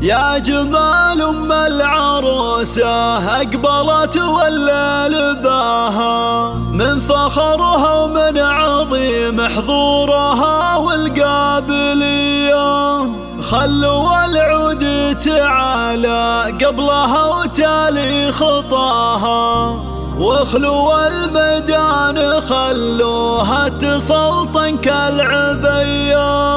يا جمال أم العروسة أقبلت والليل باها، من فخرها ومن عظيم حضورها والقابلية. خلوا العود تعالى قبلها وتالي خطاها، واخلوا الميدان خلوها تسلطن كالعبية.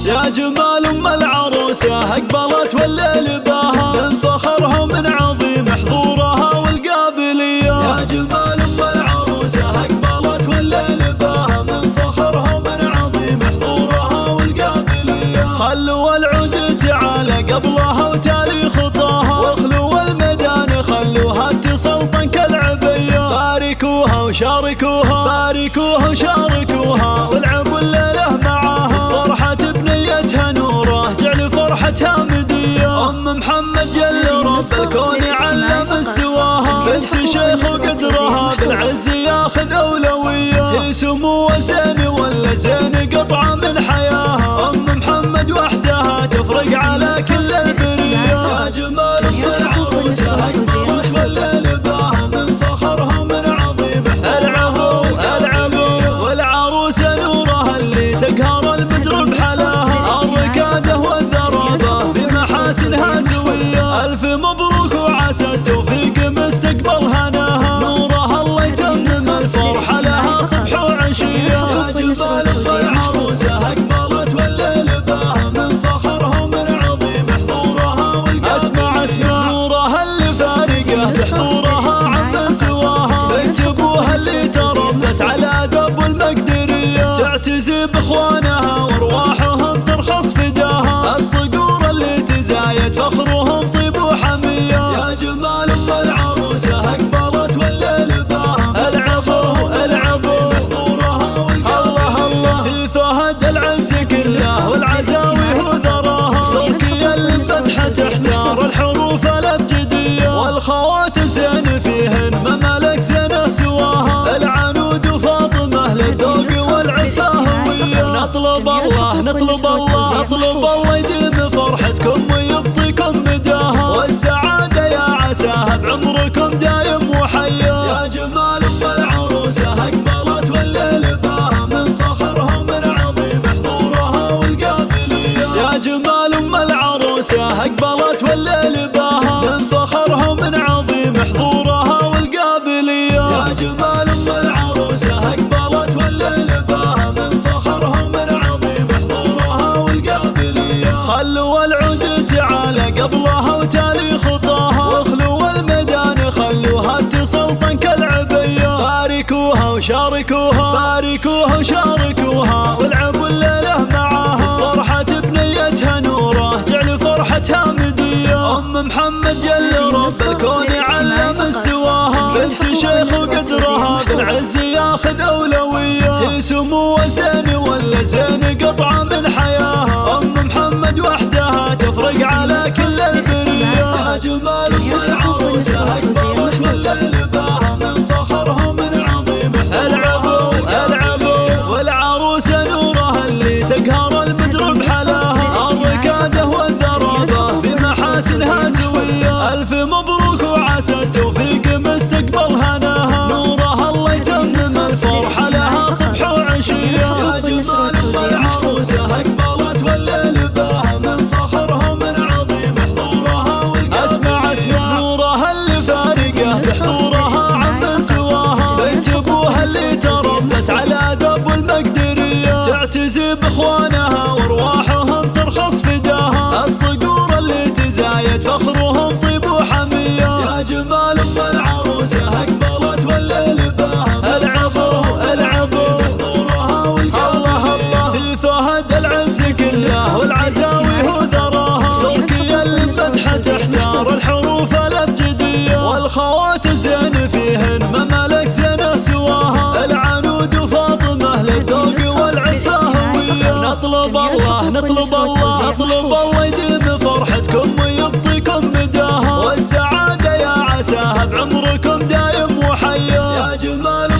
يا جمال أم العروسة أقبلت والليل باها، من فخرها ومن عظيم حضورها والقابلية. يا جمال أم العروسة أقبلت والليل باها، من فخرها ومن عظيم حضورها والقابلية. خلوا العود تعالى قبلها وتالي خطاها، واخلوا الميدان خلوها تسلطن كالعبية. باركوها وشاركوها، باركوها وشاركوها، والعبوا الليلة معاها. فرحة بنيتها نوره جعل فرحتها مدية. أم محمد جل رب الكون علم استواها، بنت شيخ وقدرها بالعز ياخذ أولوية. هي سمو وزين ولا زين قطعة من حياها، أم محمد وحدها تفرق على كل البرية. يا جمال أم العروسة أقبلت والليل باها، من فخرها ومن عظيم العبوا العبوا. والعروسة نورها اللي تقهر البدر بحلاها، الركادة والذرابة في محاسنها سوية. ألف مبروك وعسى التوفيق مستقبل هناها، نورها الله يتمم الفرحة لها صبح وعشية. يا جمال أم العروسة أقبلت والليل باها، من فخرها ومن عظيم حضورها والقابلية. اسمع نورها اللي فارقه بحضورها عمن سواها، بيت ابوها اللي تربت على دب المقدرية. تعتزي باخوانها وارواحهم ترخص فداها، الصقور اللي تزايد فخرهم طيب وحمية. يا جمال أم العروسة أقبلت والليل باها، العبوا العبوا حضورها والقابلية. الله في فهد العز كله والعزاوي وذراها، تركيا اللي مفتحة تحتار الحروف الأبجدية. والخوات زين فيهن ممالك زينه سواها، العنود وفاطمة للذوق والعفة هوية. نطلب الله نطلب الله نطلب الله يديم فرحتكم ويبطيكم مداها، والسعادة يا عساها بعمركم دايم وحيا. يا جمال أم العروسة أقبلت والليل باها، من فخرها ومن عظيم حضورها والقابلية. يا جمال أم العروسة أقبلت والليل باها، من فخرها ومن عظيم حضورها والقابلية. يا جمال أم العروسة أقبلت والليل باها، من فخرها ومن عظيم حضورها والقابلية. خلوا العود تعالى قبلها وتالي خطاها، واخلوا الميدان خلوها تسلطن كالعبية. باركوها وشاركوها، باركوها وشاركوها، والعبوا الليلة معاها. فرحة بنيتها نوره جعل فرحتها مدية. أم محمد جل رب الكون علم استواها، بنت شيخ وقدرها بالعز ياخذ أولوية. هي سمو وزين ولا زين قطعة من حياها، أم محمد وحدها تفرق على كل البرية. يا جمال أم العروسة أقبلت والليل باها، من فخرها ومن عظيم العبوا العبوا. والعروسة نورها اللي تقهر البدر بحلاها، الركادة والذرابة في محاسنها سوية. ألف مبروك وعسى التوفيق مستقبل هناها، نورها الله يتمم الفرحة لها صبح وعشية. يا جمال أم العروسة أقبلت والليل باها، من فخرها ومن عظيم حضورها والقابلية. اسمع نورها اللي فارقه بحضورها عمن سواها، بيت ابوها اللي تربت على دب المقدرية. تعتزي باخوانها وارواحهم ترخص فداها، الصقور اللي تزايد فخرهم طيب وحمية. يا جمال أم العروسة أقبلت والليل باها، العبوا العبوا حضورها والقابلية. الله في فهد العز كله والعزاوي وذراها، تركيا اللي مفتحة تحتار الحروف الأبجدية. والخوات زين فيهن ممالك زينه سواها، العنود وفاطمة للذوق والعفة هوية. نطلب الله نطلب الله نطلب الله يديم فرحتكم ويبطيكم مداها، والسعادة يا عساها بعمركم دايم وحيا. يا جمال